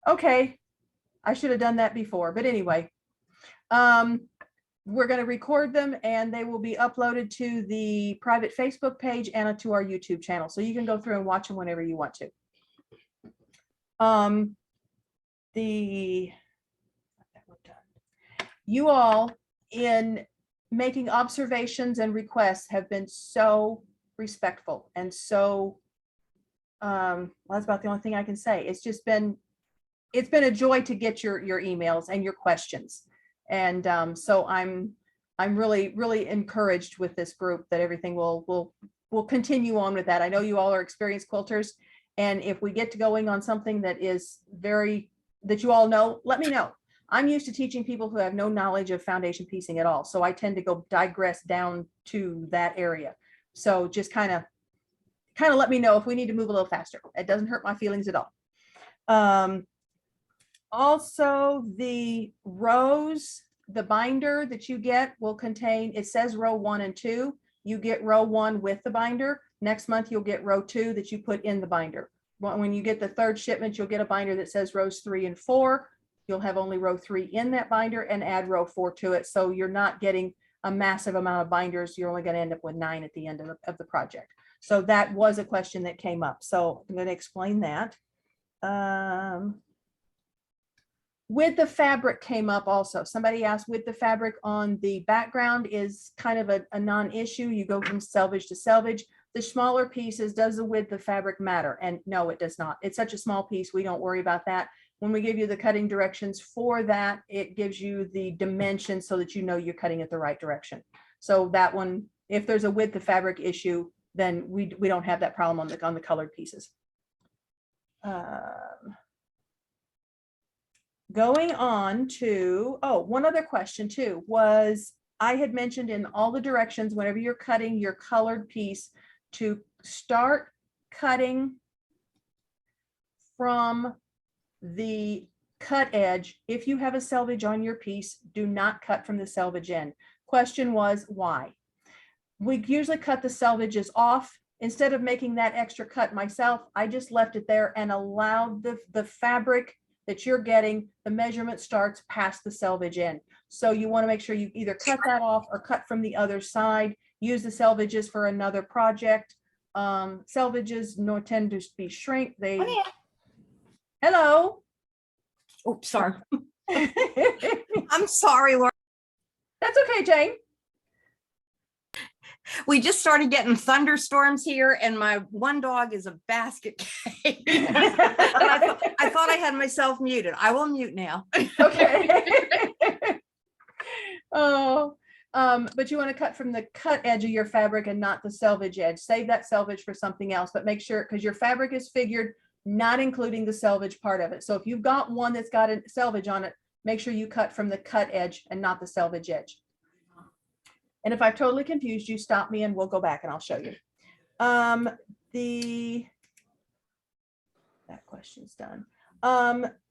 Okay, I should have done that before, but anyway. We're going to record them and they will be uploaded to the private Facebook page and to our YouTube channel. So you can go through and watch them whenever you want to. You all, in making observations and requests, have been so respectful and so, well, that's about the only thing I can say. It's been a joy to get your emails and your questions. And so I'm really encouraged with this group that everything will continue on with that. I know you all are experienced quilters, and if we get to going on something that is that you all know, let me know. I'm used to teaching people who have no knowledge of foundation piecing at all, so I tend to go digress down to that area. So just kind of let me know if we need to move a little faster. It doesn't hurt my feelings at all. Also, the rows, the binder that you get will contain, it says row 1 and 2. You get row 1 with the binder. Next month, you'll get row 2 that you put in the binder. When you get the third shipment, you'll get a binder that says rows 3 and 4. You'll have only row 3 in that binder and add row 4 to it. So you're not getting a massive amount of binders. You're only going to end up with 9 at the end of the project. So that was a question that came up. So I'm going to explain that. With the fabric came up also. Somebody asked, with the fabric on the background is kind of a non-issue. You go from selvage to selvage. The smaller pieces, does the width of fabric matter? And no, it does not. It's such a small piece, we don't worry about that. When we give you the cutting directions for that, it gives you the dimension so that you know you're cutting it the right direction. So that one, if there's a width of fabric issue, then we don't have that problem on the colored pieces. Going on to, one other question too was, I had mentioned in all the directions, whenever you're cutting your colored piece, to start cutting from the cut edge. If you have a selvage on your piece, do not cut from the selvage end. Question was, why? We usually cut the selvages off. Instead of making that extra cut myself, I just left it there and allowed the fabric that you're getting, the measurement starts past the selvage end. So you want to make sure you either cut that off or cut from the other side. Use the selvages for another project. Selvages tend to be shrink. Hello. Oh, sorry. I'm sorry, Laura. That's okay, Jane. We just started getting thunderstorms here, and my one dog is a basket case. I thought I had myself muted. I will mute now. Okay. But you want to cut from the cut edge of your fabric and not the selvage edge. Save that selvage for something else, but make sure, because your fabric is figured, not including the selvage part of it. So if you've got one that's got a selvage on it, make sure you cut from the cut edge and not the selvage edge. And if I've totally confused you, stop me and we'll go back and I'll show you. That question's done.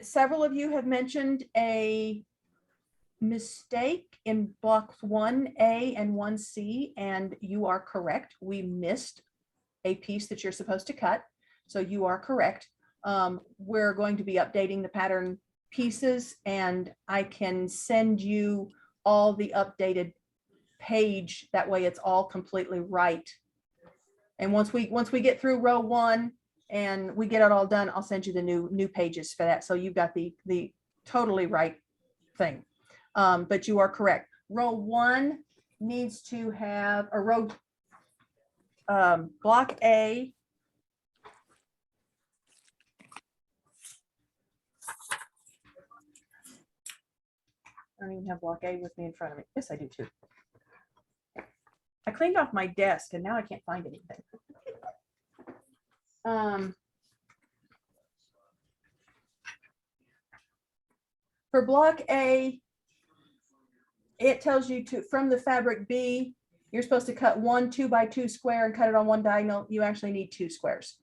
Several of you have mentioned a mistake in blocks 1A and 1C, and you are correct. We missed a piece that you're supposed to cut. So you are correct. We're going to be updating the pattern pieces, and I can send you all the updated page. That way it's all completely right. And once we get through row 1 and we get it all done, I'll send you the new pages for that. So you've got the totally right thing. But you are correct. Row 1 needs to have a row, block A. I don't even have block A with me in front of me. Yes, I do too. I cleaned off my desk and now I can't find anything. For block A, it tells you to, from the fabric B, you're supposed to cut 1 2x2 square and cut it on one diagonal. You actually need 2 squares.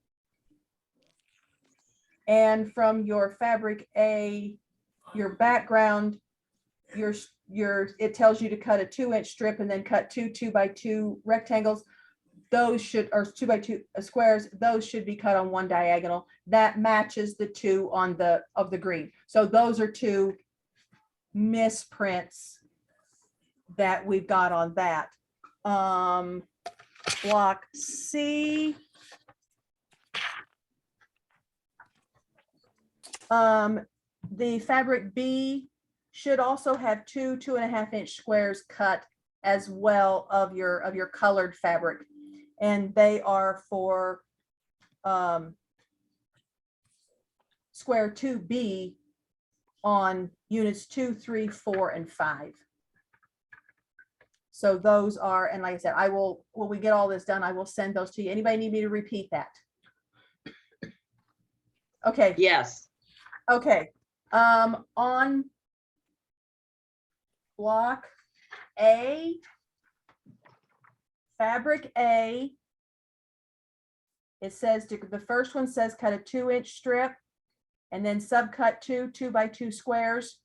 And from your fabric A, your background, it tells you to cut a 2-inch strip and then cut 2 2x2 rectangles. those should, or 2 by 2 squares, those should be cut on one diagonal. That matches the two on the, of the green. So those are two misprints that we've got on that. Block C. The fabric B should also have two 2.5-inch squares cut as well of your colored fabric. And they are for square 2B on units 2, 3, 4, and 5. So those are, and like I said, I will, when we get all this done, I will send those to you. Anybody need me to repeat that? Okay. Yes. Okay. On block A, fabric A, it says, the first one says cut a 2-inch strip and then subcut 2 by 2 squares.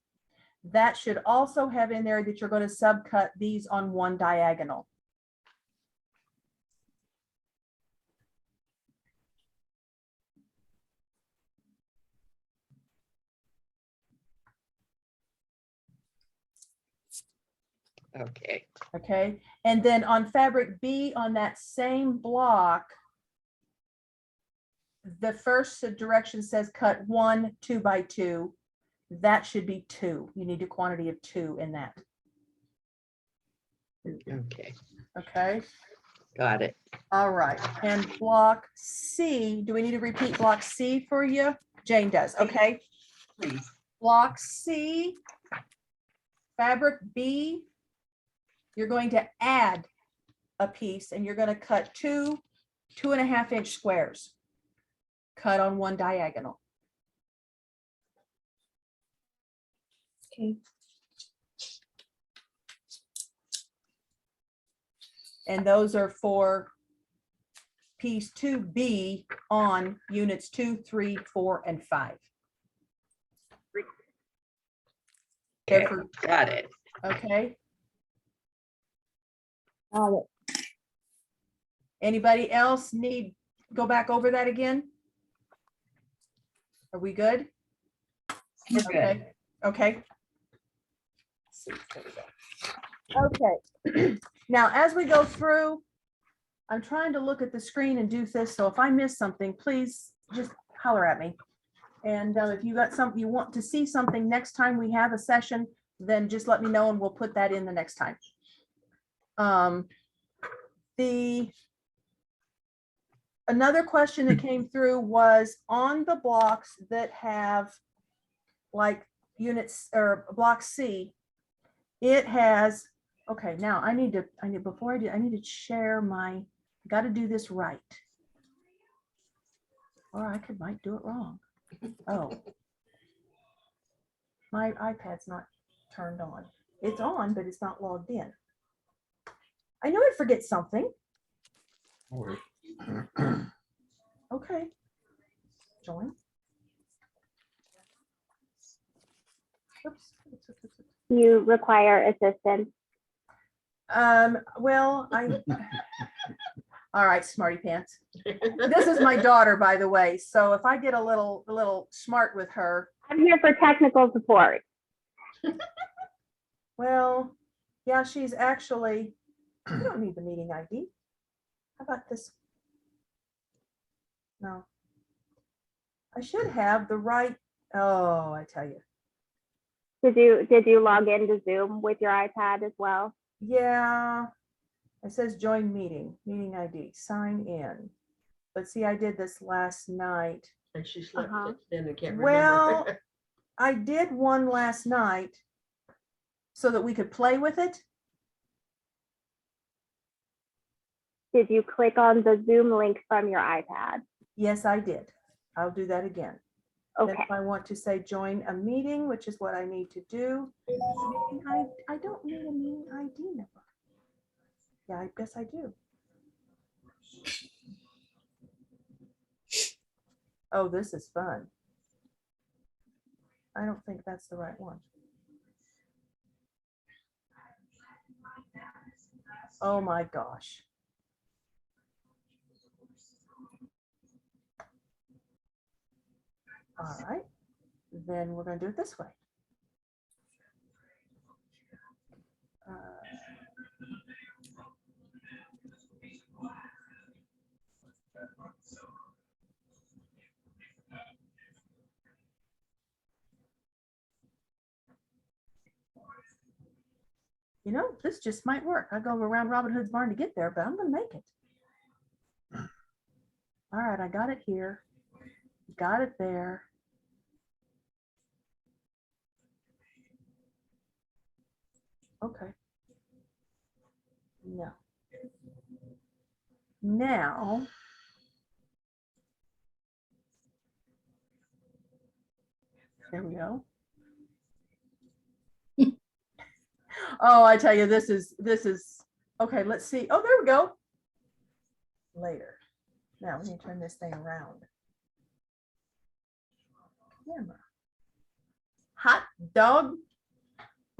That should also have in there that you're going to subcut these on one diagonal. Okay. Okay, and then on fabric B on that same block, the first direction says cut 1 2 by 2. That should be 2. You need a quantity of 2 in that. Okay. Okay, Got it. all right. And block C, do we need to repeat block C for you? Jane does, okay. Please. Block C, fabric B, you're going to add a piece and you're going to cut 2 2.5-inch squares. Cut on one diagonal. Okay. And those are for piece 2B on units 2, 3, 4, and 5. They're Okay. for- Got it. Okay. Anybody else need, go back over that again? Are we good? We're good. Okay. Okay. Let's see. There we go. Okay. Now, as we go through, I'm trying to look at the screen and do this. So if I miss something, please just holler at me. And if you got something you want to see something next time we have a session, then just let me know and we'll put that in the next time. Another question that came through was on the blocks that have like units or block C, it has, okay, now I need to share my, got to do this right. Or I might do it wrong. Oh. My iPad's not turned on. It's on, but it's not logged in. I knew I'd forget something. Okay. Join. Oops. You require assistance. Well, all right, smarty pants. This is my daughter, by the way. So if I get a little smart with her. I'm here for technical support. Well, yeah, she's actually, you don't need the meeting ID. How about this? No. I should have the right, oh, I tell you. Did you log into Zoom with your iPad as well? Yeah, it says join meeting ID, sign in. But see, I did this last night. And she slept Uh-huh. and I can't remember. Well, I did one last night so that we could play with it. Did you click on the Zoom link from your iPad? Yes, I did. I'll do that again. Then Okay. if I want to say join a meeting, which is what I need to do, I don't need a meeting ID number. Yeah, I guess I do. Oh, this is fun. I don't think that's the right one. Oh my gosh. All right, then we're gonna do it this way. You know, this just might work. I go around Robin Hood's barn to get there, but I'm gonna make it. All right, I got it here. Got it there. Okay. No. Now, there we go. Oh, I tell you, this is, okay, let's see. Oh, there we go. Later. Now we need to turn this thing around. Camera. Hot dog.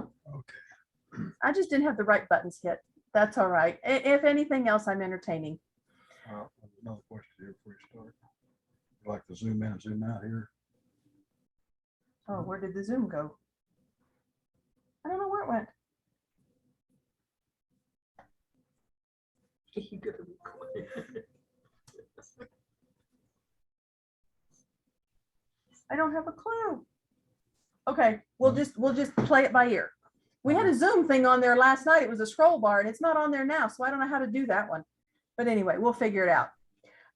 Okay. I just didn't have the right buttons hit. That's all right. If anything else, I'm entertaining. Another question here before you start. You like to zoom in and zoom out here? Oh, where did the zoom go? I don't know where it went. You gotta record. I don't have a clue. Okay, we'll just play it by ear. We had a Zoom thing on there last night. It was a scroll bar and it's not on there now, so I don't know how to do that one. But anyway, we'll figure it out.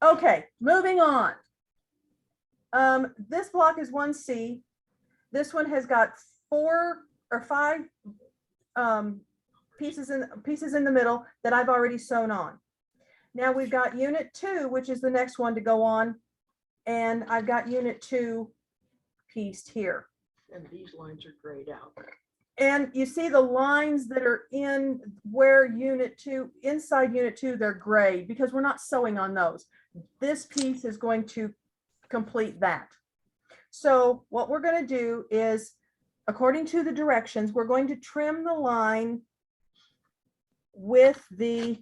Okay, moving on. This block is 1C. This one has got 4 or 5 pieces in the middle that I've already sewn on. Now we've got unit 2, which is the next one to go on, and I've got unit 2 pieced here. And these lines are grayed out. And you see the lines that are in where unit 2, inside unit 2, they're gray because we're not sewing on those. This piece is going to complete that. So what we're going to do is, according to the directions, we're going to trim the line with the,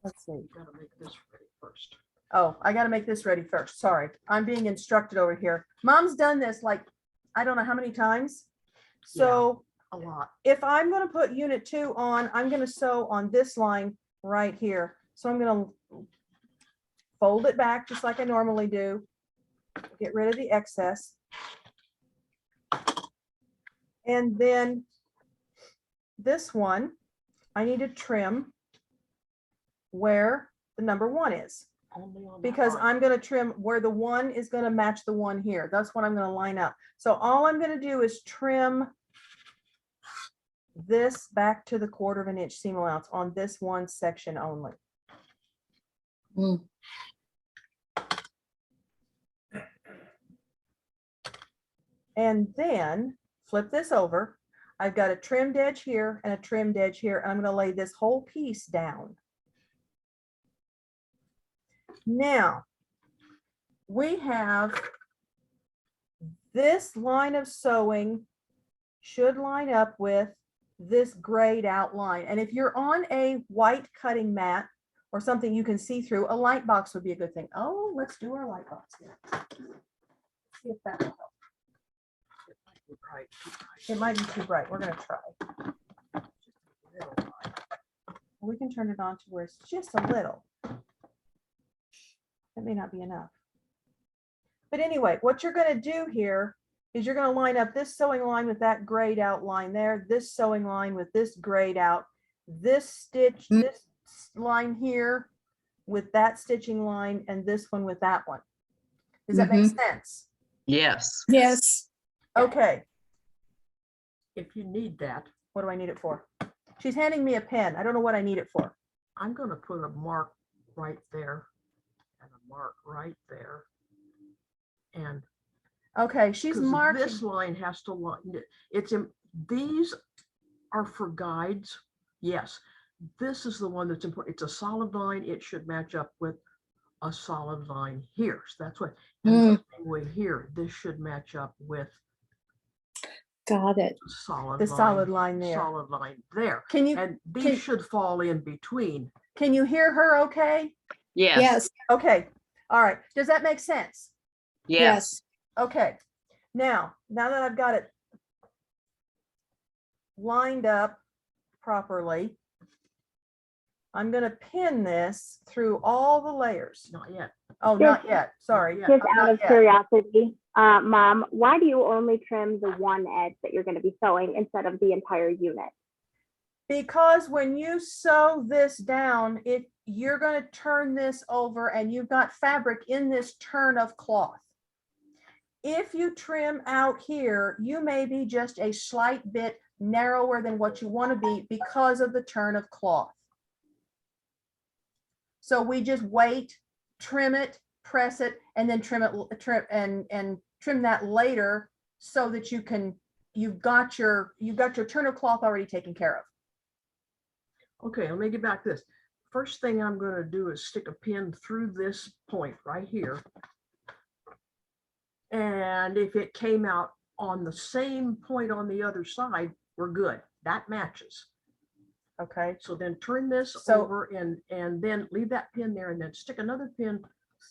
let's see. You gotta make this ready first. Oh, I got to make this ready first. Sorry, I'm being instructed over here. Mom's done this like, I don't know how many times. So A lot. if I'm going to put unit 2 on, I'm going to sew on this line right here. So I'm going to fold it back just like I normally do. Get rid of the excess. And then this one, I need to trim where the number 1 is. Only on that Because line. I'm going to trim where the 1 is going to match the 1 here. That's what I'm going to line up. So all I'm going to do is trim this back to the 1/4 inch seam allowance on this one section only. And then flip this over. I've got a trimmed edge here and a trimmed edge here. And I'm going to lay this whole piece down. Now, we have this line of sewing should line up with this grayed out line. And if you're on a white cutting mat or something you can see through, a light box would be a good thing. Oh, let's do our light box here. See if that will help. Right, It might be too bright. We're going to try. We can turn it on to where it's just a little. That may not be enough. But anyway, what you're going to do here is you're going to line up this sewing line with that grayed out line there, this sewing line with this grayed out, this stitch, this line here with that stitching line, and this one with that one. Does that make sense? Yes. Yes. Okay. If you need that, What do I need it for? She's handing me a pen. I don't know what I need it for. I'm gonna put a mark right there and a mark right there. And Okay, she's 'cause marking. this line has to line, these are for guides. Yes, this is the one that's important. It's a solid line. It should match up with a solid line here. So that's what, and the same way here, this should match up with Got it. a solid The line. solid line there. Solid line there. Can you And these can- should fall in between. can you hear her okay? Yes. Yes. Okay. All right. Does that make sense? Yes. Okay, now that I've got it lined up properly, I'm gonna pin this through all the layers. Not yet. Oh, not yet, sorry. yet. Just Not out of yet. curiosity, Mom, why do you only trim the one edge that you're going to be sewing instead of the entire unit? Because when you sew this down, you're going to turn this over and you've got fabric in this turn of cloth. If you trim out here, you may be just a slight bit narrower than what you want to be because of the turn of cloth. So we just wait, trim it, press it, and then trim that later so that you've got your turn of cloth already taken care of. Okay, let me get back to this. First thing I'm going to do is stick a pin through this point right here. And if it came out on the same point on the other side, we're good. That matches. Okay, So then turn this So- over and then leave that pin there and then stick another pin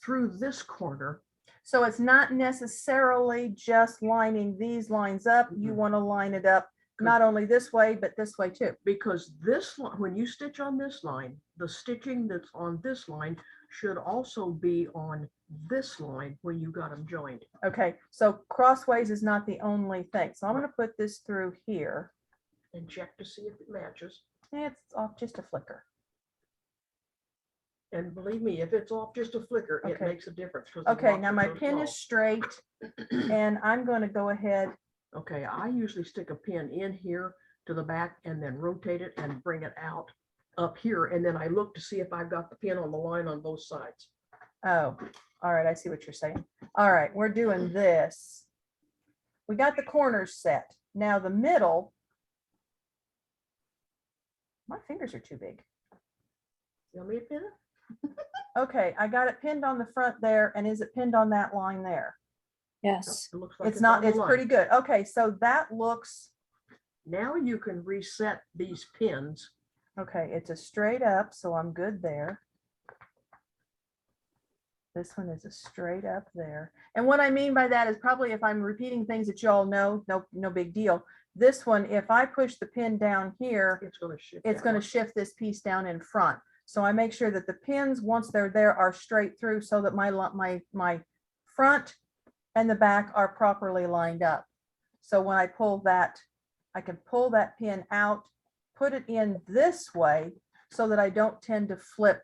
through this corner. so it's not necessarily just lining these lines up. You Mhm. want to line it up not only this way, but this way too. Because this, when you stitch on this line, the stitching that's on this line should also be on this line when you got them joined. Okay, so crossways is not the only thing. So I'm going to put this through here. And check to see if it matches. It's off just a flicker. And believe me, if it's off just a flicker, it Okay. makes a difference. 'cause the Okay, lock now is my so pin small. is straight and I'm going to go ahead. Okay, I usually stick a pin in here to the back and then rotate it and bring it out up here. And then I look to see if I've got the pin on the line on both sides. Oh, all right, I see what you're saying. All right, we're doing this. We got the corners set. Now the middle. My fingers are too big. You want me to pin it? Okay, I got it pinned on the front there. And is it pinned on that line there? Yes. It looks like It's not, on the it's line. pretty good. Okay, so that looks, Now you can reset these pins. okay, it's a straight up, so I'm good there. This one is a straight up there. And what I mean by that is probably if I'm repeating things that you all know, no big deal. This one, if I push the pin down here, It's going to shift. it's that going to way. shift this piece down in front. So I make sure that the pins, once they're there, are straight through so that my front and the back are properly lined up. So when I pull that, I can pull that pin out, put it in this way so that I don't tend to flip.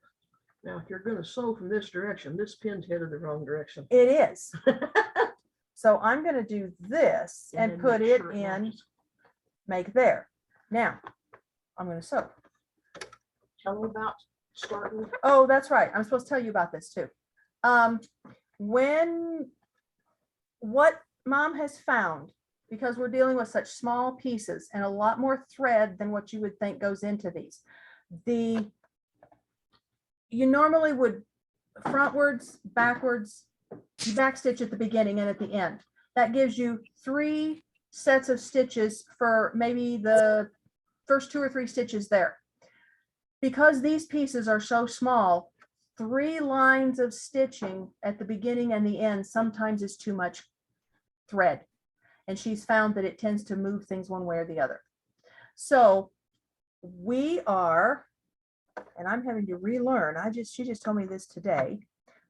Now, if you're going to sew from this direction, this pin's headed the wrong direction. It is. So I'm going to do this and then put make it sure in, matches. make there. Now I'm going to sew. Tell them about starting. Oh, that's right. I'm supposed to tell you about this too. What Mom has found, because we're dealing with such small pieces and a lot more thread than what you would think goes into these. You normally would frontwards, backwards, you back stitch at the beginning and at the end. That gives you 3 sets of stitches for maybe the first 2 or 3 stitches there. Because these pieces are so small, 3 lines of stitching at the beginning and the end sometimes is too much thread. And she's found that it tends to move things one way or the other. So we are, and I'm having to relearn, she just told me this today.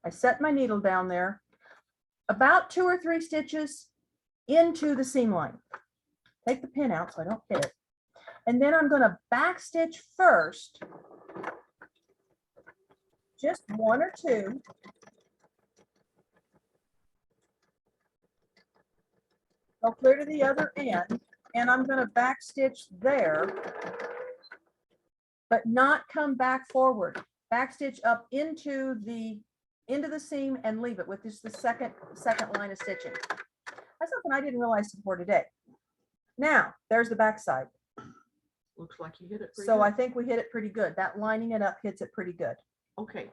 I set my needle down there, about 2 or 3 stitches into the seam line. Take the pin out so I don't hit it. And then I'm going to back stitch first, just 1 or 2. Go clear to the other end, and I'm going to back stitch there, but not come back forward. Back stitch up into the seam and leave it with just the second line of stitching. That's something I didn't realize before today. Now there's the back side. Looks like you hit it. pretty So good. I think we hit it pretty good. That lining it up hits it pretty good. Okay,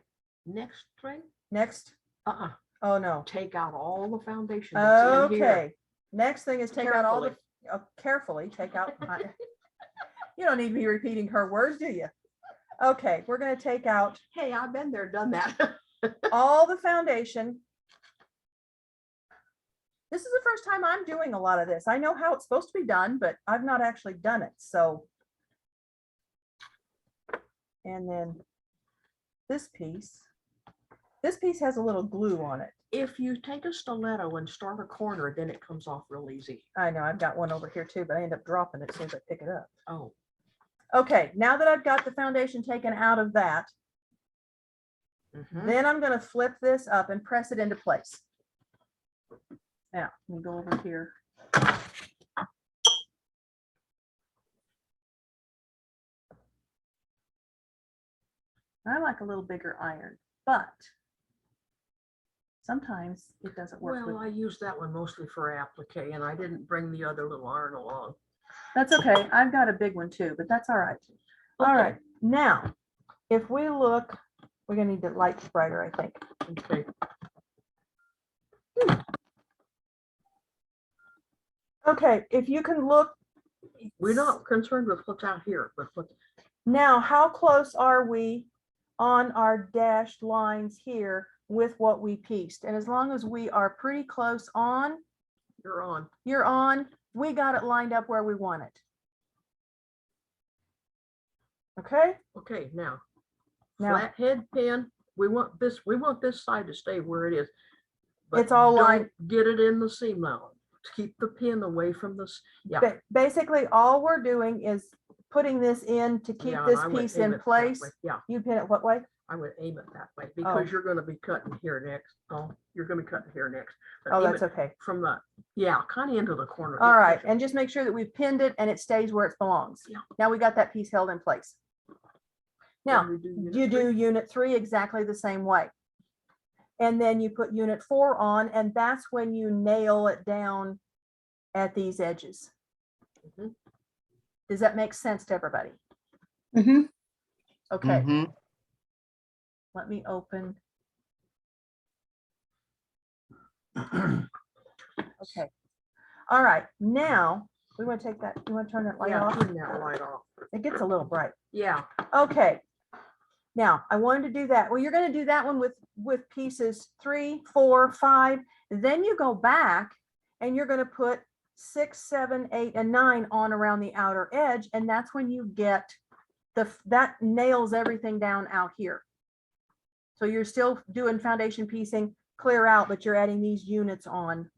next thing. Next, oh no. Take out all the foundation. that's in here. Okay, next thing is take out all the, Carefully. carefully take out. You don't need to be repeating her words, do you? Okay, we're going to take out Hey, I've been there, done that. all the foundation. This is the first time I'm doing a lot of this. I know how it's supposed to be done, but I've not actually done it, so. And then this piece has a little glue on it. If you take a stiletto and start a corner, then it comes off real easy. I know, I've got one over here too, but I end up dropping it as soon as I pick it up. Oh, Okay, now that I've got the foundation taken out of that, mhm. then I'm gonna flip this up and press it into place. Now, let me go over here. I like a little bigger iron, but sometimes it doesn't work. Well, I use that one mostly for applique, and I didn't bring the other little iron along. That's okay. I've got a big one too, but that's all right. All Okay. right, now, if we look, we're gonna need the lights brighter, I think. Okay. Okay, if you can look. We're not concerned with what's out here, but what, Now, how close are we on our dashed lines here with what we pieced? And as long as we are pretty close on, you're on. you're on, we got it lined up where we want it. Okay, Okay, now, now flathead pin, we want this side to stay where it is. but It's all don't lined- Get it in the seam allowance. Keep the pin away from this. Yeah. basically all we're doing is putting this in to keep yeah, this I would piece aim in it that place. way. Yeah, You pin it what way? I would aim it that way because Oh. you're gonna be cutting here next. Oh, you're gonna be cutting here next. But Oh, aim that's it okay. from the, yeah, kind of into the corner. All Yeah, right, perfect. and just make sure that we've pinned it and it stays where it belongs. Yeah. Now we got that piece held in place. Now, Then we do unit you do three. unit 3 exactly the same way. And then you put unit 4 on, and that's when you nail it down at these edges. Mhm. Does that make sense to everybody? Mhm. Okay, Mhm. let me open. Okay. All right, now we want to take that, you want to turn that light Yeah, off? turn that light off. It gets a little bright. Yeah, Okay. Now, I wanted to do that. Well, you're going to do that one with pieces 3, 4, 5. Then you go back and you're going to put 6, 7, 8, and 9 on around the outer edge. And that's when you get that nails everything down out here. So you're still doing foundation piecing, clear out, but you're adding these units on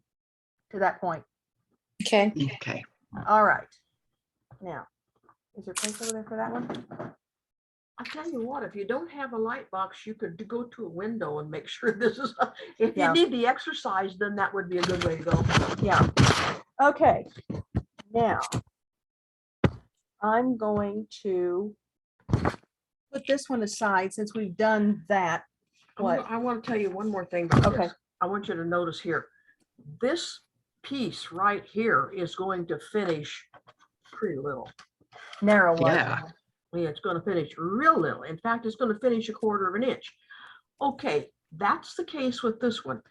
to that point. Okay. Okay. All right. Now, is there place over there for that one? I tell you what, if you don't have a light box, you could go to a window and make sure this is, if Yeah. you need the exercise, then that would be a good way to go. Yeah. Okay. Now, I'm going to put this one aside since we've done that. What? I want to tell you one more thing. about Okay. this. I want you to notice here, this piece right here is going to finish pretty little. Narrow one. Yeah. Yeah, it's going to finish real little. In fact, it's going to finish 1/4 of an inch. Okay, that's the case with this one.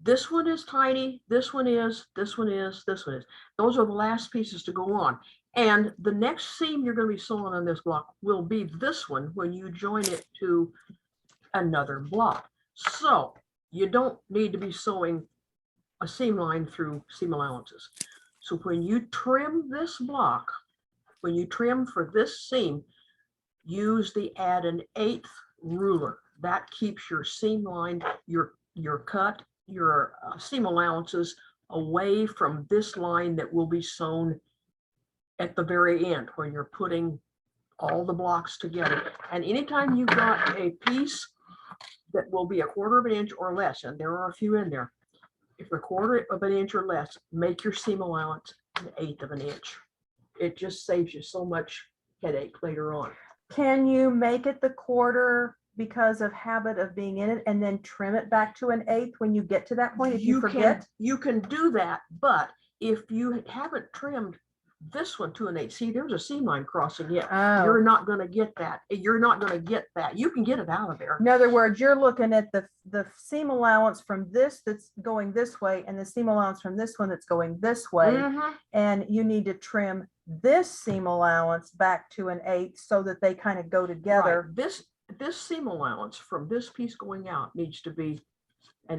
This one is tiny, this one is, this one is, this one is. Those are the last pieces to go on. And the next seam you're going to be sewing on this block will be this one when you join it to another block. So you don't need to be sewing a seam line through seam allowances. So when you trim this block, when you trim for this seam, use the add an 1/8 ruler. That keeps your seam line, your cut, your seam allowances away from this line that will be sewn at the very end when you're putting all the blocks together. And anytime you've got a piece that will be 1/4 of an inch or less, and there are a few in there, if 1/4 of an inch or less, make your seam allowance 1/8 of an inch. It just saves you so much headache later on. Can you make it the 1/4 because of habit of being in it and then trim it back to an 1/8 when you get to that point if you forget? You can do that, but if you haven't trimmed this one to an 1/8, see, there's a seam line crossing it. Oh. You're not gonna get that. You're not gonna get that. You can get it out of there. In other words, you're looking at the seam allowance from this that's going this way and the seam allowance from this one that's going this way. Mhm. And you need to trim this seam allowance back to an 1/8 so that they kind of go together. Right. This seam allowance from this piece going out needs to be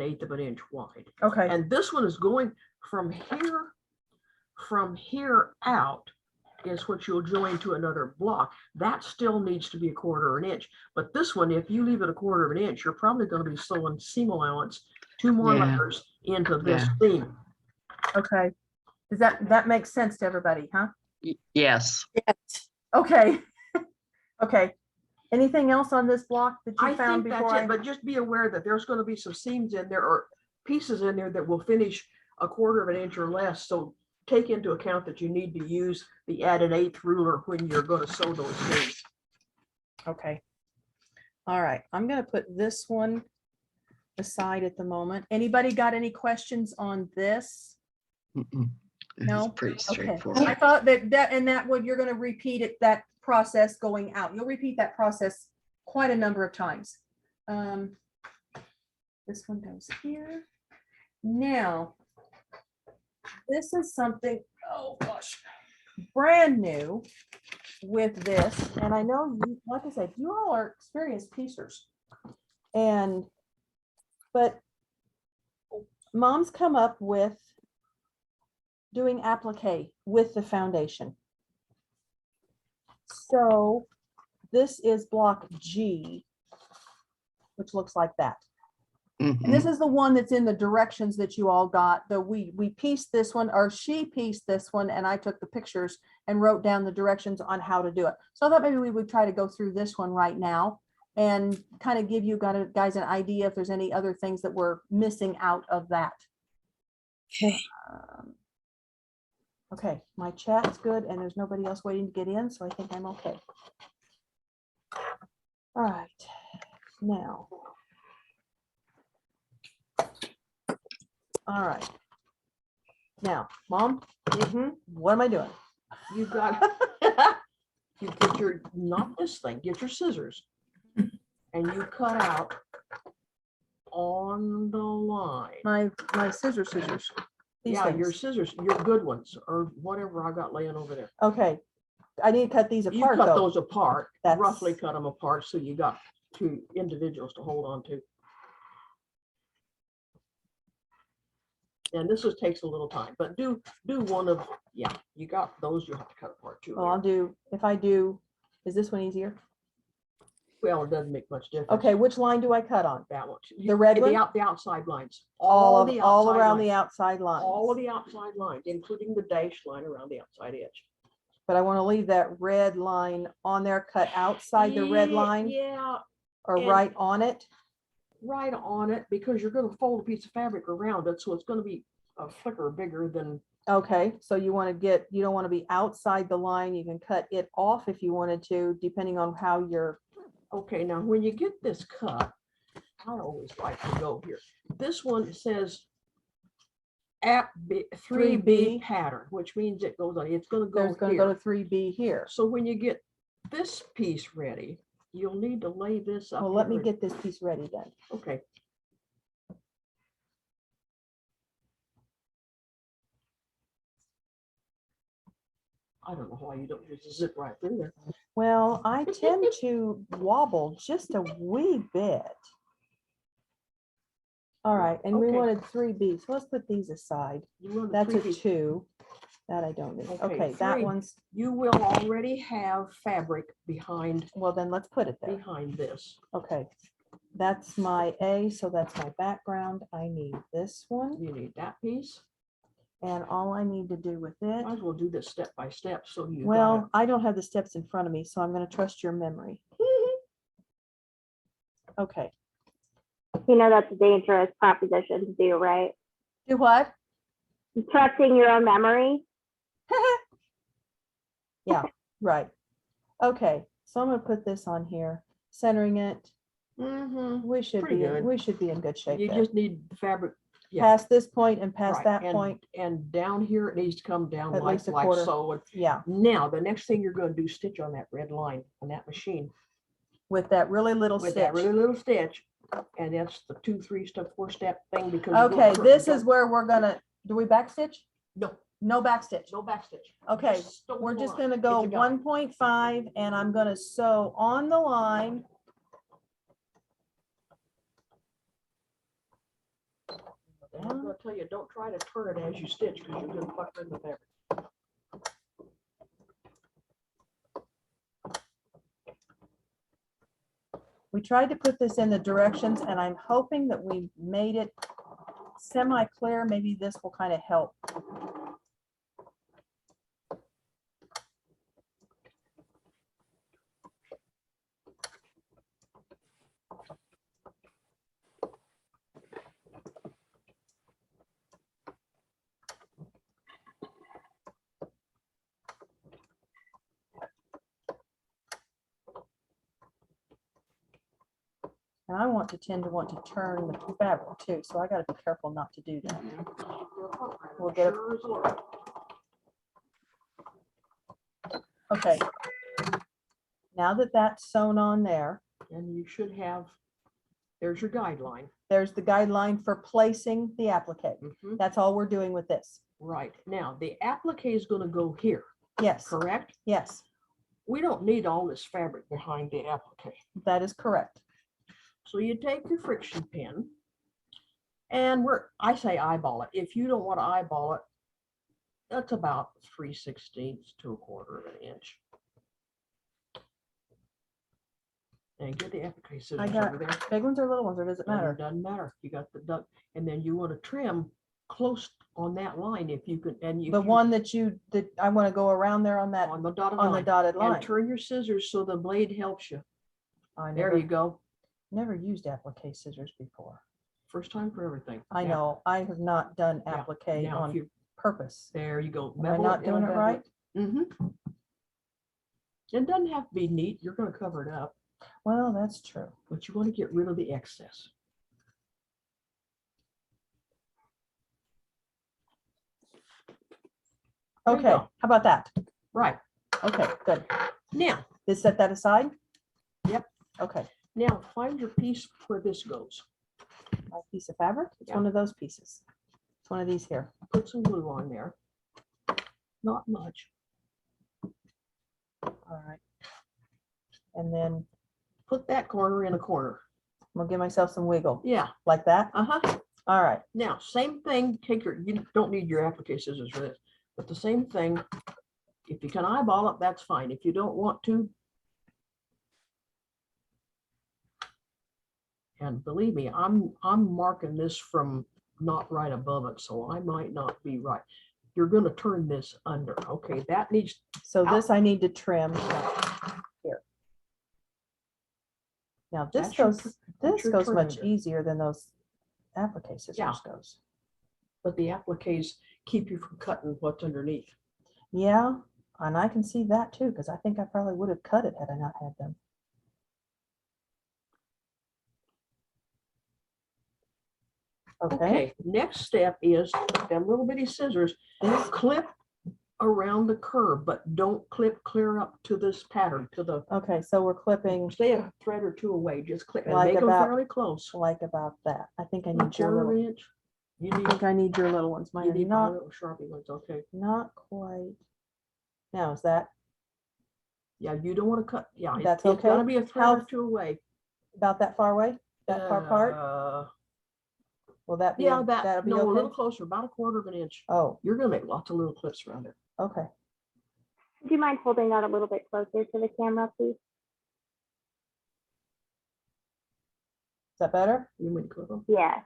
1/8 of an inch wide. Okay, And this one is going from here out is what you'll join to another block. That still needs to be 1/4 of an inch. But this one, if you leave it 1/4 of an inch, you're probably going to be sewing seam allowance, 2 more Yeah. layers into this Yeah. seam. okay. Does that make sense to everybody, huh? Yes. Okay. Okay. Anything else on this block that you I found think before that's it, but just be aware that there's going to be some seams in there or pieces in there that will finish 1/4 of an inch or less. So take into account that you need to use the added 1/8 ruler when you're going to sew those seams. Okay. All right, I'm gonna put this one aside at the moment. Anybody got any questions on this? Mm-mm. It's No? pretty Okay, straightforward. I thought that would, you're gonna repeat it, that process going out. You'll repeat that process quite a number of times. This one goes here. Now, this is something, oh gosh, brand new with this. And I know you, like I said, you all are experienced piecers. But Mom's come up with doing applique with the foundation. So this is block G, which looks like that. And this Mhm. is the one that's in the directions that you all got. We pieced this one, or she pieced this one, and I took the pictures and wrote down the directions on how to do it. So I thought maybe we would try to go through this one right now and kind of give you guys an idea if there's any other things that we're missing out of that. Okay. Okay, my chat's good and there's nobody else waiting to get in, so I think I'm okay. All right, now. All right. Now, Mom, what am I doing? You've got, you get your, not this thing, get your scissors. And you cut out on the line. My scissors. These Yeah, your things. scissors, your good ones, or whatever I got laying over there. Okay, I need to cut these You apart cut though. those apart, That's- roughly cut them apart, so you got 2 individuals to hold on to. And this just takes a little time, but do one of, yeah, you got those, you'll have to cut apart too. Well, I'll do, if I do, is this one easier? Well, it doesn't make much difference. Okay, which line do I cut on? That one. The red one? The outside lines. All the around outside the lines. outside lines. All of the outside lines, including the dashed line around the outside edge. But I want to leave that red line on there, cut outside the red line Yeah, or and- right on it. right on it, because you're gonna fold a piece of fabric around it, so it's gonna be a flicker bigger than, Okay, so you want to get, you don't want to be outside the line. You can cut it off if you wanted to, depending on how you're, okay, now when you get this cut, I always like to go here. This one says at 3B pattern, which means it goes on, it's gonna go there's going to go here. to 3B here. So when you get this piece ready, you'll need to lay this up. Well, let me here. get this piece ready then. Okay. I don't know why you don't just zip right through there. Well, I tend to wobble just a wee bit. All right, and we Okay. wanted 3B, so let's put these aside. You run the That's a 3B. 2. That I don't need. Okay, Okay, that 3. one's, You will already have fabric behind well, then let's put it there. this. Okay, that's my A, so that's my background. I need this one, You need that piece. and all I need to do with it, Might as well do this step by step, so you. well, I don't have the steps in front of me, so I'm gonna trust your memory. Okay, You know, that's a dangerous proposition to do, right? do what? Trusting your own memory. Yeah, right. Okay, so I'm gonna put this on here, centering it. We should Pretty be, good. we should be in good shape You there. just need the fabric. yeah. Past this point and past right, that and- point, And down here, it needs to come down At like least a quarter. so. And yeah, now, the next thing you're gonna do, stitch on that red line on that machine with that really little with that stitch. really little stitch. And that's the 2, 3 step, 4 step thing because. you go Okay, through- this you is don't- where we're gonna, do we backstitch? No, No backstitch. no back stitch. Okay, Just stone we're the just line. gonna go Get your guide. 1.5 and I'm gonna sew on the line. And I'm gonna tell you, don't try to turn it as you stitch because you're gonna fuck in the fabric. We tried to put this in the directions and I'm hoping that we made it semi-clear. Maybe this will kind of help. And I tend to want to turn the fabric too, so I gotta be careful not to do that. We'll get it. Sure as Lord. Okay. Now that that's sewn on there, And you should have, there's your guideline. there's the guideline for placing the applique. Mhm. That's all we're doing with this. Right, now, the applique is gonna go here, Yes, correct? yes, We don't need all this fabric behind the applique. that is correct. So you take your friction pin and I say eyeball it. If you don't want to eyeball it, that's about 3/16 to 1/4 of an inch. And get the applique scissors got over there. Big ones or little ones, or does it matter? Doesn't matter. You got the duck, and then you want to trim close on that line if you can, and The one that I want to go around there on that, on the dotted on the line. dotted And line. turn your scissors so the blade helps you. I There you go. never used applique scissors before. First time for everything. I Yeah. know, I have not done Yeah. applique Now, if on you, purpose. there you go. Am I not doing it right? Mm-hmm. It doesn't have to be neat. You're going to cover it up, Well, that's true. but you want to get rid of the excess. There you Okay, go. how about that? Right. Okay, good. Now, Just set that aside? Yep. Okay, now find your piece where this goes. my piece of fabric, it's Yeah. one of those pieces. It's one of these here. Put some glue on there. Not much. All right. And then Put that corner in a corner. we'll give myself some wiggle, Yeah. like that. Uh-huh. All right, Now, same thing, you don't need your applique scissors for this, but the same thing. If you can eyeball it, that's fine. If you don't want to. And believe me, I'm marking this from not right above it, so I might not be right. You're gonna turn this under. Okay, that needs, so this I need to trim here. Now this That's your goes, tr- that's this your goes trim much under. easier than those applique scissors Yeah. goes. but the appliques keep you from cutting what's underneath. Yeah, and I can see that too, because I think I probably would have cut it had I not had them. Okay, Okay, next step is them little bitty scissors, this, clip around the curve, but don't clip clear up to this pattern, to the, okay, so we're clipping stay a thread or two away, just clip and Like make them about- fairly close. like about that. I think I A need your quarter of an little, inch. You I need, think I need your little ones. you Mine are need my not, little Sharpie ones, okay. not quite. Now, is that Yeah, you don't want to cut, yeah. That's It's gotta okay. be a thread How- or two away. about that far away? That far apart? Will that be, Yeah, that'll be no, a little okay? closer, about a quarter of an inch. Oh, You're gonna make lots of little clips around it. okay. Would you mind holding that a little bit closer to the camera, please? Is that better? You mean clip them? Yeah.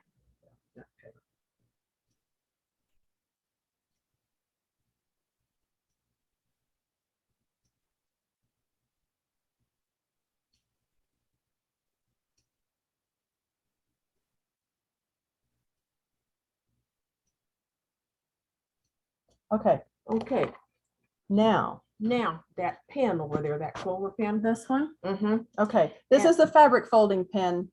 Okay, Okay, now, now that pen over there, that clover pen. this one? Mm-hmm. Okay, this Yeah. is the fabric folding pen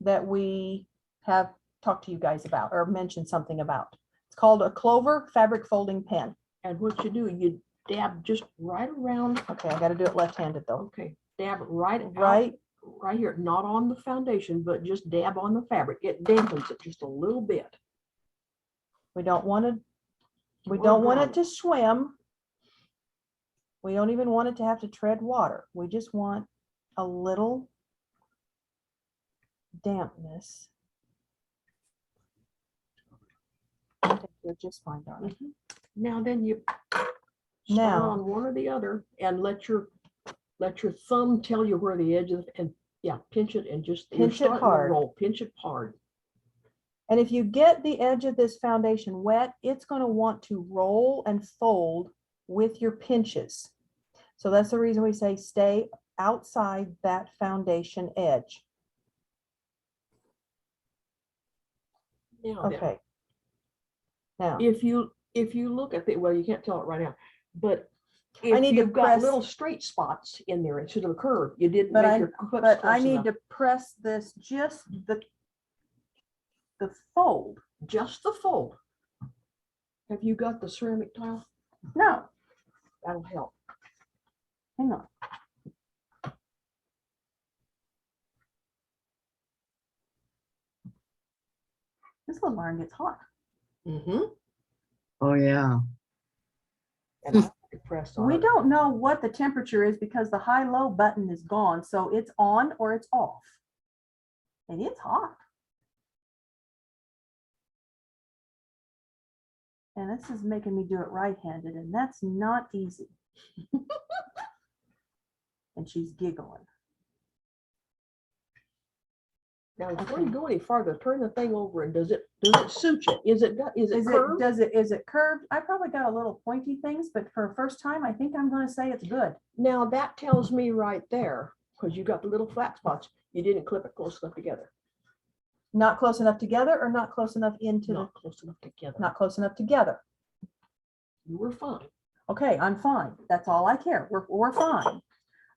that we have talked to you guys about or mentioned something about. It's called a Clover fabric folding pen. And what you do, you dab just right around. Okay, I gotta do it left-handed though. Okay, dab right out, Right, right here, not on the foundation, but just dab on the fabric. It dampens it just a little bit. we don't want to, we Or don't want brown. it to swim. We don't even want it to have to tread water. We just want a little dampness. They're just fine, darling. Now then you start Now- on one or the other and let your thumb tell you where the edge is, and yeah, pinch it and just you're Pinch it starting to hard. roll. Pinch it hard. And if you get the edge of this foundation wet, it's going to want to roll and fold with your pinches. So that's the reason we say stay outside that foundation edge. Now then, Okay. Now, if you look at the, well, you can't tell it right now, but I if need to you've got press- little straight spots in there instead of a curve, you didn't but make I, your hooks but I close need enough. to press this just the fold. Just the fold. Have you got the ceramic tile? No, That'll help. hang on. This little iron gets hot. Mm-hmm. Oh, yeah. And I have to press on We it. don't know what the temperature is because the high-low button is gone, so it's on or it's off. And it's hot. And this is making me do it right-handed, and that's not easy. And she's giggling. Now, before you Okay. go any farther, turn the thing over and does it suit you? Is it curved? Is it curved? I probably got a little pointy things, but for a first time, I think I'm gonna say it's good. Now that tells me right there, because you got the little flat spots, you didn't clip it close enough together. Not close enough together or not close enough into Not close enough together. not close enough together. You were fine. Okay, I'm fine. That's all I care. We're fine.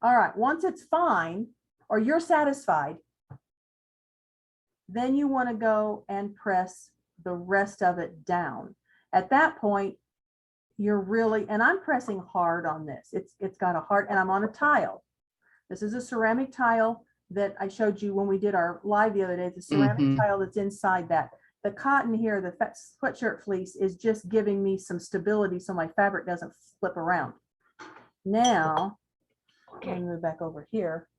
All right, once it's fine, or you're satisfied, then you want to go and press the rest of it down. At that point, you're really, and I'm pressing hard on this. It's got a hard, and I'm on a tile. This is a ceramic tile that I showed you when we did our live the other day. The ceramic Mhm. tile that's inside that. The cotton here, the sweatshirt fleece is just giving me some stability so my fabric doesn't flip around. Now, I'm Okay. gonna move back over here.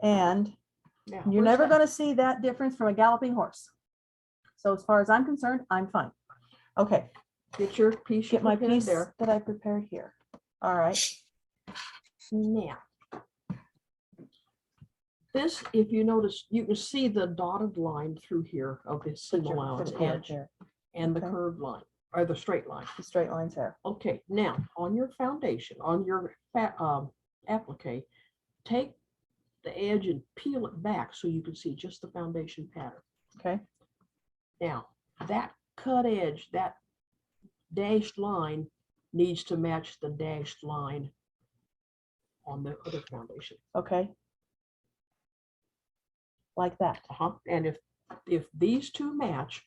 And Now, you're where's never that? gonna see that difference from a galloping horse. So as far as I'm concerned, I'm fine. Okay, Get your piece. get my prepared piece there. that I prepared here. All right, Now. This, if you notice, you can see the dotted line through here of this seam put your allowance hand edge there, and the Okay. curved line, or the straight line. the straight lines there. Okay, now, on your foundation, on your applique, take the edge and peel it back so you can see just the foundation pattern. Okay, Now, that cut edge, that dashed line needs to match the dashed line on the other foundation. okay. Like that. And if these two match,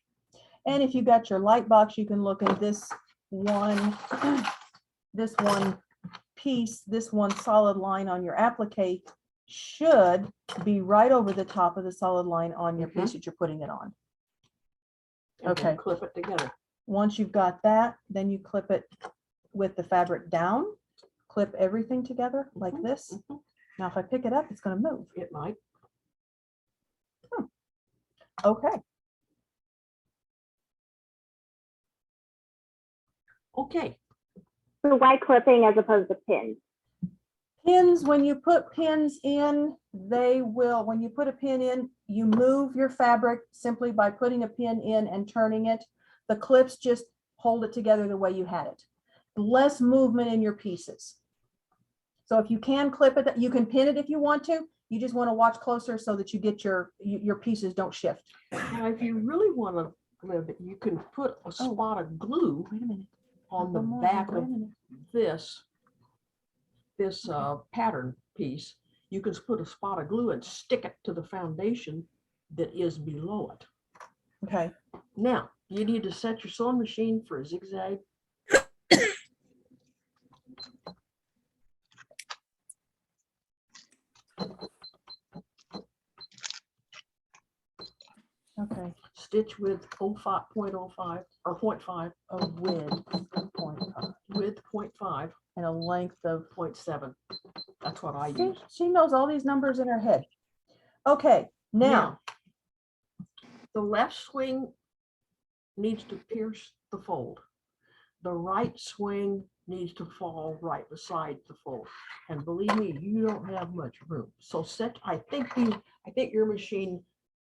And if you got your light box, you can look at this one piece, this one solid line on your applique should be right over the top of the solid line on your piece that you're putting it on. and then Okay. clip it together. Once you've got that, then you clip it with the fabric down, clip everything together like Mhm, this. mhm. Now, if I pick it up, it's going to move. It might. Okay. Okay, So why clipping as opposed to pins? Pins, when you put pins in, they will, when you put a pin in, you move your fabric simply by putting a pin in and turning it. The clips just hold it together the way you had it. Less movement in your pieces. So if you can clip it, you can pin it if you want to. You just want to watch closer so that you get your pieces don't shift. now if you really want to live it, you can put a spot of glue Wait a minute. on the One more, back wait a of minute. this pattern piece. You can put a spot of glue and stick it to the foundation that is below it. Okay. Now, you need to set your sewing machine for a zigzag. Okay. Stitch with 0.05 or 0.5, A width of 0.5 width 0.5, and a length of 0.7. That's what I See, use. she knows all these numbers in her head. Okay, now, The left swing needs to pierce the fold. The right swing needs to fall right beside the fold. And believe me, you don't have much room. So I think your machine,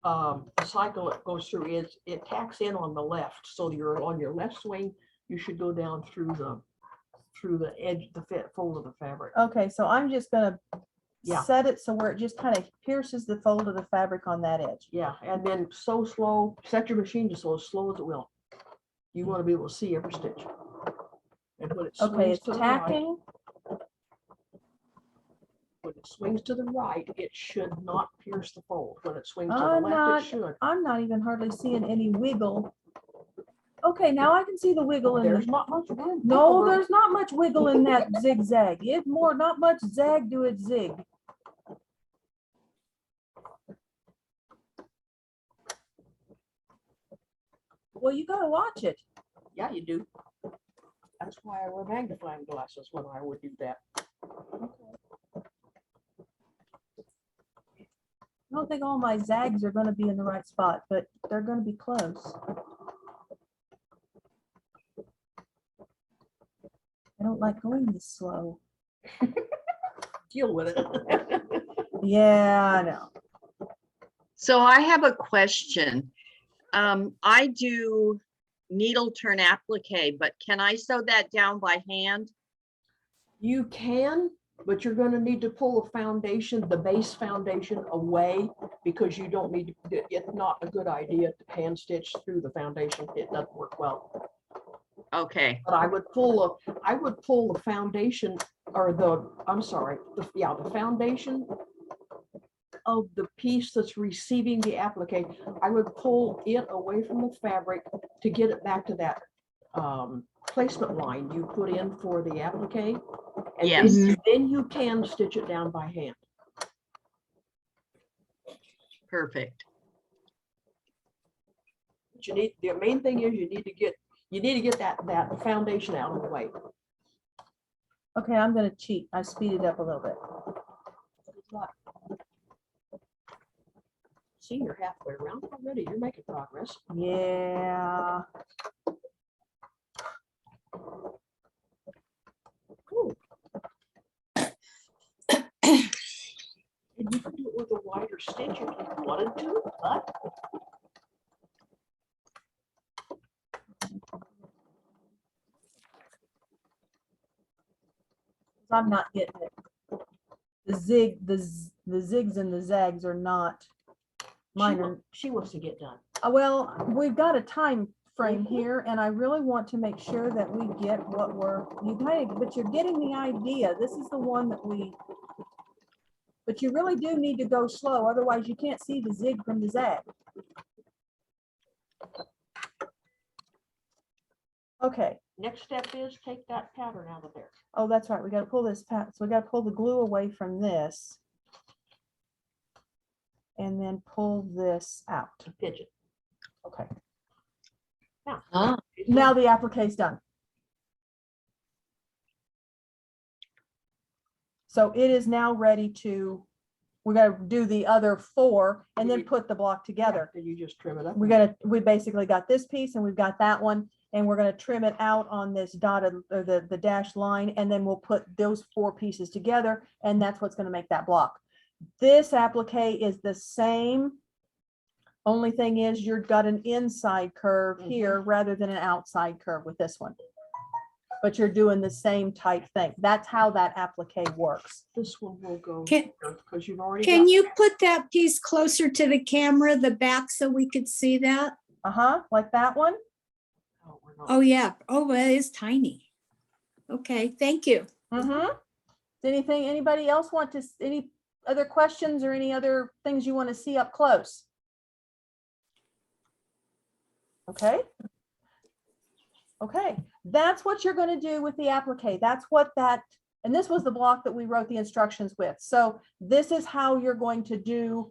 the cycle it goes through is it tacks in on the left. So you're on your left swing, you should go down through the edge, fold of the fabric. Okay, so I'm just gonna Yeah. set it so where it just kind of pierces the fold of the fabric on that edge. Yeah, and then so slow, set your machine to so slow as it will. You want to be able to see every stitch. And when it Okay, swings it's to the right, tacking. when it swings to the right, it should not pierce the fold. When it swings to the I'm left, not- it should. I'm not even hardly seeing any wiggle. Okay, now I can see the wiggle in There's the, not much room. no, there's not much wiggle in that zigzag. It's more, not much zag to it zig. Well, you gotta watch it. Yeah, you do. That's why I wear magnifying glasses when I would do that. I don't think all my zags are gonna be in the right spot, but they're gonna be close. I don't like going this slow. Deal with it. Yeah, I know. So I have a question. I do needle turn applique, but can I sew that down by hand? You can, but you're gonna need to pull the foundation, the base foundation away because you don't need to, it's not a good idea to hand stitch through the foundation. It doesn't work well. Okay, But I would pull the foundation or the foundation of the piece that's receiving the applique. I would pull it away from the fabric to get it back to that placement line you put in for the applique. And Yes. then you can stitch it down by hand. perfect. But the main thing is you need to get that foundation out of the way. Okay, I'm gonna cheat. I speeded up a little bit. See, you're halfway around already. You're making progress. Yeah. Ooh. And you can do it with a wider stitch if you wanted to, but I'm not getting it. The zigs and the zags are not minor. she wants to get done. Well, we've got a time frame Mhm. here and I really want to make sure that we get what but you're getting the idea. This is the one that but you really do need to go slow. Otherwise you can't see the zig from the zag. Okay. Next step is take that pattern out of there. Oh, that's right. We got to pull this so we got to pull the glue away from this. And then pull this out. Pigeon. Okay. Now, Ah. Now the applique's done. So it is now ready to, we got to do the other 4 and then put the block together. Did you just trim it up? We basically got this piece and we've got that one and we're going to trim it out on this dotted or the dashed line. And then we'll put those 4 pieces together and that's what's going to make that block. This applique is the same. Only thing is you've got an inside curve here rather than an outside curve with this one. But you're doing the same type thing. That's how that applique works. This one will go Can- because you've already. Can got- you put that piece closer to the camera, the back, so we could see that? Like that one. Oh, we're not- Oh, yeah. Oh, well, it is tiny. Okay, thank you. Anybody else want to, any other questions or any other things you want to see up close? Okay. Okay, that's what you're going to do with the applique. That's what and this was the block that we wrote the instructions with. So this is how you're going to do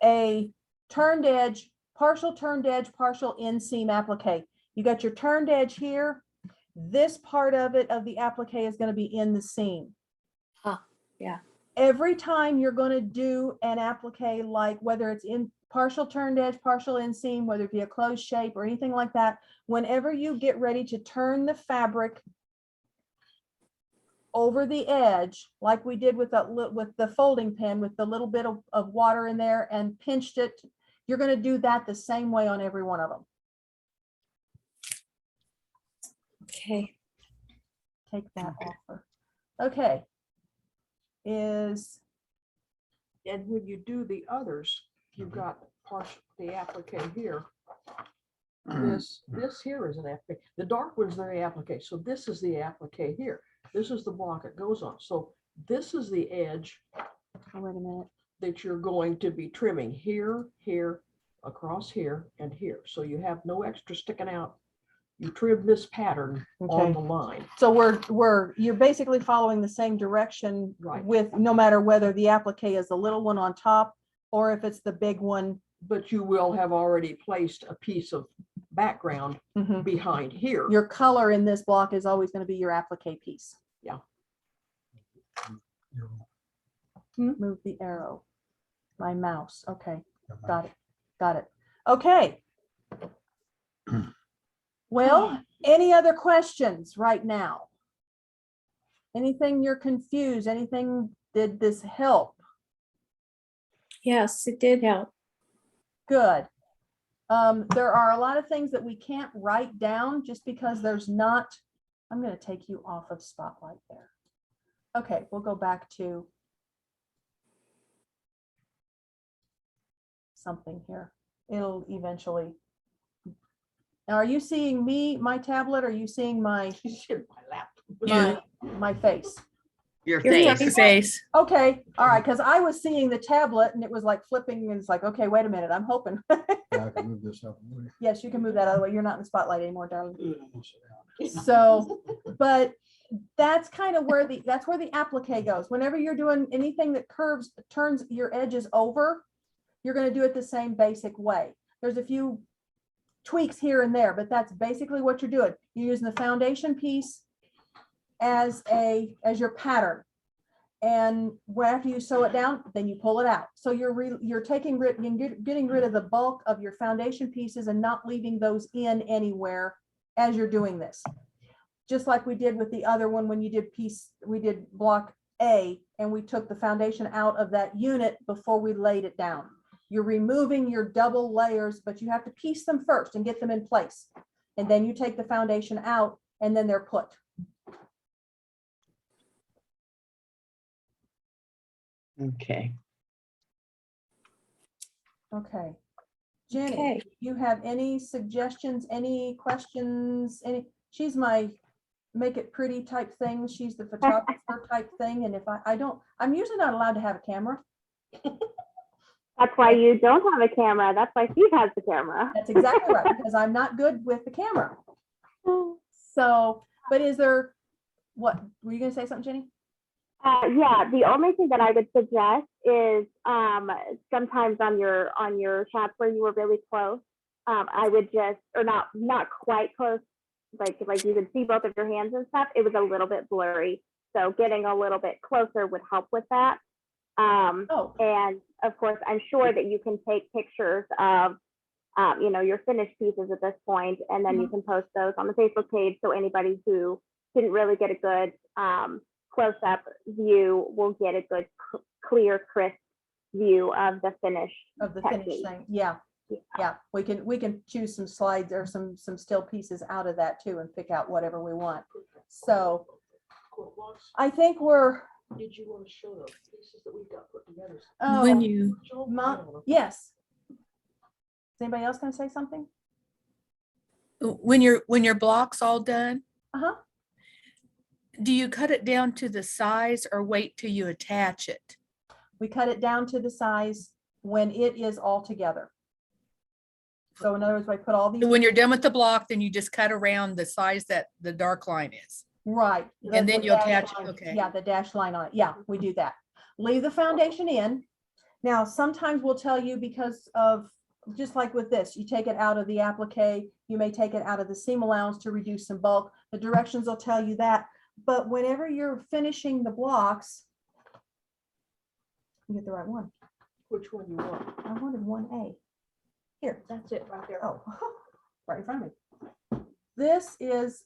a turned edge, partial inseam applique. You got your turned edge here. This part of it of the applique is going to be in the seam. Yeah. Every time you're going to do an applique, like whether it's partial turned edge, partial inseam, whether it be a closed shape or anything like that, whenever you get ready to turn the fabric over the edge, like we did with the folding pin with the little bit of water in there and pinched it, you're going to do that the same way on every one of them. Okay. Take that off her. Okay. And when you do the others, you've got the applique here. This here is an applique. The dark one's the applique. So this is the applique here. This is the block it goes on. So this is the edge Oh, wait a minute. that you're going to be trimming here, here, across here, and here. So you have no extra sticking out. You trim this pattern on Okay. the line. So you're basically following the same direction Right. with no matter whether the applique is the little one on top or if it's the big one. But you will have already placed a piece of background Mhm. behind here. Your color in this block is always going to be your applique piece. Move the arrow. My mouse. Okay. Got it. Got it. Okay. Well, any other questions right now? Anything you're confused? Anything, did this help? Yes, it did help. Good. There are a lot of things that we can't write down just because there's not, I'm going to take you off of Spotlight there. Okay, we'll go back to something here. It'll eventually. Now, are you seeing me, my tablet? Or are you seeing my my face? Your Your face. face. Okay, all right, because I was seeing the tablet and it was like flipping and it's like, okay, wait a minute, I'm hoping. Yeah, I can move this up. a little. Yes, you can move that out of the way. You're not in the spotlight anymore, darling. So, but that's kind of where that's where the applique goes. Whenever you're doing anything that curves, turns your edges over, you're going to do it the same basic way. There's a few tweaks here and there, but that's basically what you're doing. You're using the foundation piece as your pattern. And after you sew it down, then you pull it out. So you're getting rid of the bulk of your foundation pieces and not leaving those in anywhere as you're doing this. Just like we did with the other one when we did block A and we took the foundation out of that unit before we laid it down. You're removing your double layers, but you have to piece them first and get them in place. And then you take the foundation out and then they're put. Okay. Okay. Jenny, Okay. you have any suggestions, any questions, she's my make it pretty type thing. She's the photographer type thing. And if I'm usually not allowed to have a camera. That's why you don't have a camera. That's why Steve has the camera. That's exactly right, because I'm not good with the camera. So, but what, were you gonna say something, Jenny? Yeah, the only thing that I would suggest is sometimes on your shots where you were really close, I would just, or not quite close, like you could see both of your hands and stuff. It was a little bit blurry, so getting a little bit closer would help with that. And of course, I'm sure that you can take pictures of your finished pieces at this point, and then you can post those on the Facebook page, so anybody who didn't really get a good close-up view will get a good clear, crisp view of the finished thing. Yeah, we can choose some slides or some still pieces out of that too and pick out whatever we want. So I think Did you want to show the pieces that we've got put together? When you, yes. Is anybody else gonna say something? when your block's all done, Uh-huh. do you cut it down to the size or wait till you attach it? We cut it down to the size when it is all together. So in other words, I put all these. When you're done with the block, then you just cut around the size that the dark line is. Right. And then you'll dash attach it, line. okay. Yeah, the dash line on it. Yeah, we do that. Leave the foundation in. Now, sometimes we'll tell you because of, just like with this, you take it out of the applique, you may take it out of the seam allowance to reduce some bulk. The directions will tell you that. But whenever you're finishing the blocks, you get the right one. Which one you want? I wanted 1A. Here, that's it right there. Oh, right in front of me. This is,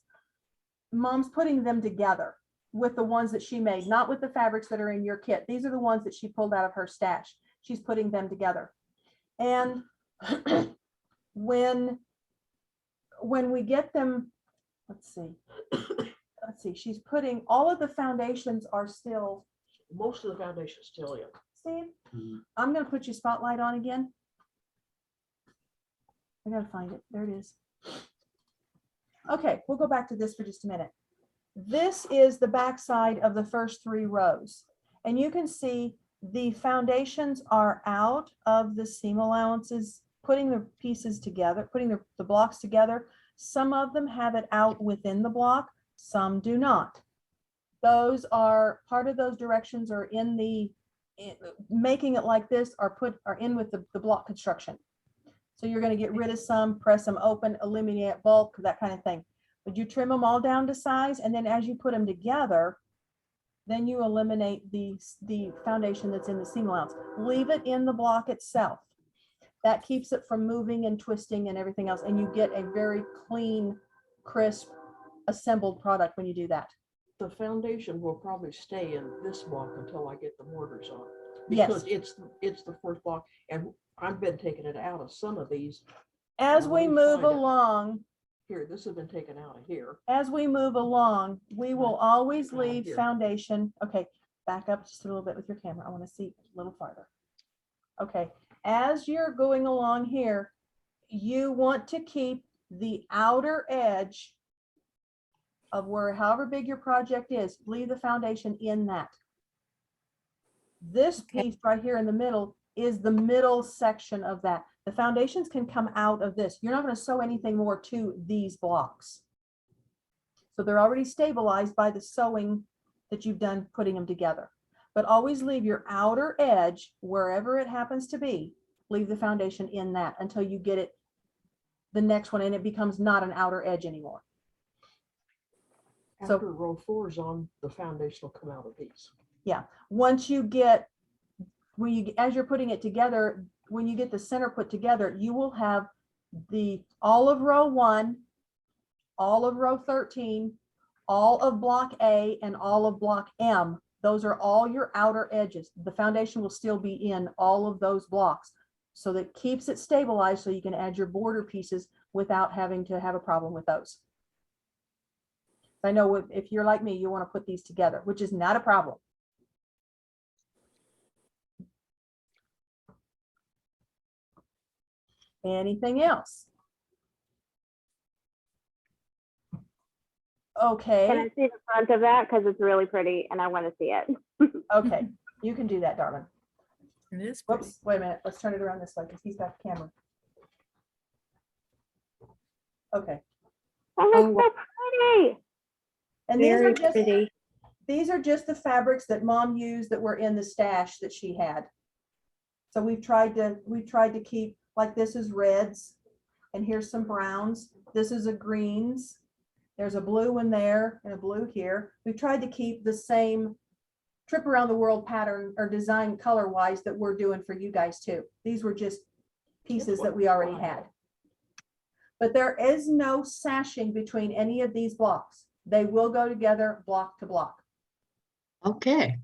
Mom's putting them together with the ones that she made, not with the fabrics that are in your kit. These are the ones that she pulled out of her stash. She's putting them together. And when we get them, let's see, she's putting, all of the foundations are still, Most of the foundation's still in. Steve, Mhm. I'm gonna put your spotlight on again. I gotta find it. There it is. Okay, we'll go back to this for just a minute. This is the backside of the first 3 rows. And you can see the foundations are out of the seam allowances, putting the pieces together, putting the blocks together. Some of them have it out within the block, some do not. Those are, part of those directions are in the, making it like this are in with the block construction. So you're going to get rid of some, press them open, eliminate bulk, that kind of thing. But you trim them all down to size, and then as you put them together, then you eliminate the foundation that's in the seam allowance. Leave it in the block itself. That keeps it from moving and twisting and everything else, and you get a very clean, crisp, assembled product when you do that. The foundation will probably stay in this block until I get the mortars on. Yes. Because it's the first block, and I've been taking it out of some of these. As we Let me move find it. along, Here, this has been taken out of here. as we move along, we will always Right leave here. foundation. Okay, back up just a little bit with your camera. I want to see a little farther. Okay, as you're going along here, you want to keep the outer edge of where, however big your project is, leave the foundation in that. This piece right here in the middle is the middle section of that. The foundations can come out of this. You're not going to sew anything more to these blocks. So they're already stabilized by the sewing that you've done putting them together. But always leave your outer edge, wherever it happens to be, leave the foundation in that until you get it, the next one, and it becomes not an outer edge anymore. So- After row 4 is on, the foundation will come out of these. Once you get, as you're putting it together, when you get the center put together, you will have all of row 1, all of row 13, all of block A, and all of block M. Those are all your outer edges. The foundation will still be in all of those blocks. So that keeps it stabilized so you can add your border pieces without having to have a problem with those. I know if you're like me, you want to put these together, which is not a problem. Anything else? Can Okay, I see the front of that? Because it's really pretty and I want to see it. okay, you can do that, darling. It is pretty. Whoops, wait a minute, let's turn it around this way because he's got the camera. Okay, Oh, that's so pretty. and these Very are just, pretty. these are just the fabrics that Mom used that were in the stash that she had. So we've tried to keep, like, this is reds, and here's some browns. This is a greens. There's a blue in there and a blue here. We've tried to keep the same trip around the world pattern or design color wise that we're doing for you guys too. These were just pieces that we already had. But there is no sashing between any of these blocks. They will go together block to block. Okay.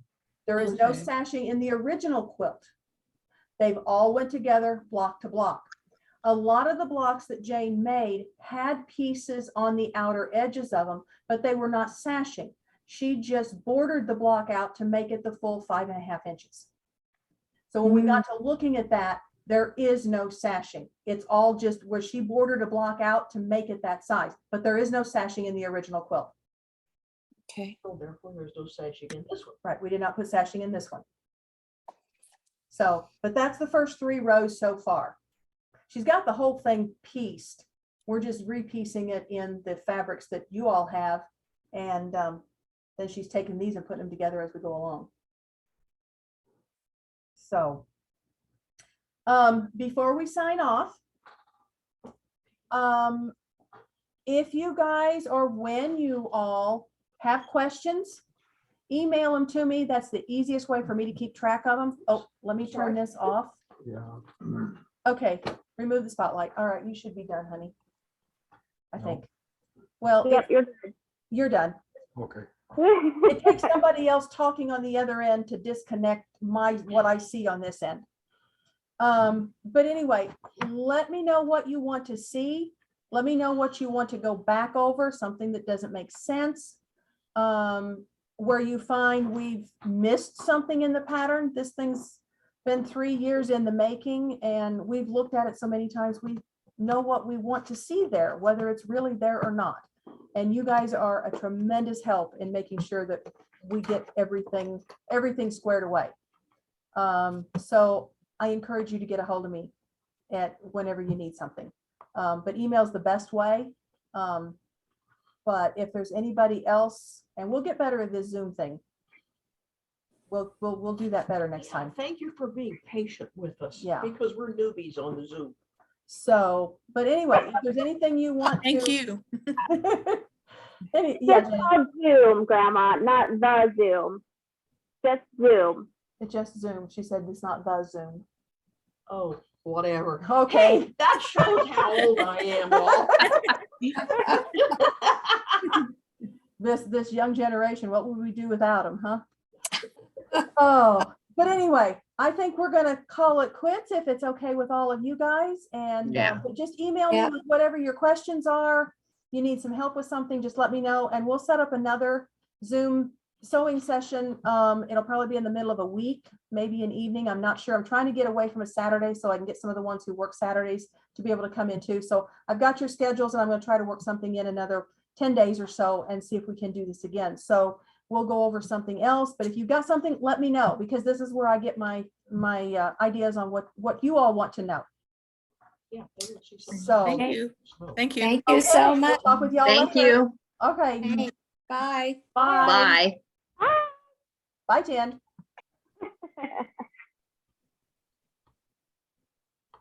There is no Okay. sashing in the original quilt. They've all went together block to block. A lot of the blocks that Jane made had pieces on the outer edges of them, but they were not sashing. She just bordered the block out to make it the full 5.5 inches. So when we got to looking at that, there is no sashing. It's all just where she bordered a block out to make it that size, but there is no sashing in the original quilt. Okay. So therefore, there's no sashing in this one. Right, we did not put sashing in this one. So, but that's the first 3 rows so far. She's got the whole thing pieced. We're just repiecing it in the fabrics that you all have. And then she's taking these and putting them together as we go along. So, before we sign off, if you guys or when you all have questions, email them to me. That's the easiest way for me to keep track of them. Oh, let me turn this off. Yeah. Okay, remove the spotlight. All right, you should be done, honey. I No. think. Well, Yep, you're done. Okay. It takes somebody else talking on the other end to disconnect what I see on this end. But anyway, let me know what you want to see. Let me know what you want to go back over, something that doesn't make sense. Where you find we've missed something in the pattern. This thing's been 3 years in the making, and we've looked at it so many times, we know what we want to see there, whether it's really there or not. And you guys are a tremendous help in making sure that we get everything squared away. So I encourage you to get a hold of me at whenever you need something. But email's the best way. But if there's anybody else, and we'll get better at this Zoom thing. We'll do that better next time. Thank you for being patient with us. Yeah. Because we're newbies on the Zoom. So, but anyway, if there's anything you want Thank to. you. Yeah, Just Jen, on Zoom, Grandma, not the Zoom. Just Zoom. it just Zoom. She said it's not the Zoom. Oh, whatever. Okay. Hey, that shows how old I am, Walt. This young generation, what would we do without them, huh? Oh, but anyway, I think we're gonna call it quits if it's okay with all of you guys. And Yeah. but just email me Yeah. with whatever your questions are. You need some help with something, just let me know, and we'll set up another Zoom sewing session. It'll probably be in the middle of a week, maybe an evening. I'm not sure. I'm trying to get away from a Saturday so I can get some of the ones who work Saturdays to be able to come in too. So I've got your schedules, and I'm going to try to work something in another 10 days or so and see if we can do this again. So we'll go over something else, but if you've got something, let me know, because this is where I get my ideas on what you all want to know. Yeah. So Thank you. Thank you. Thank you okay, so we'll much. talk with y'all Thank later. you. Okay, Bye. bye. Bye. Bye, Jen.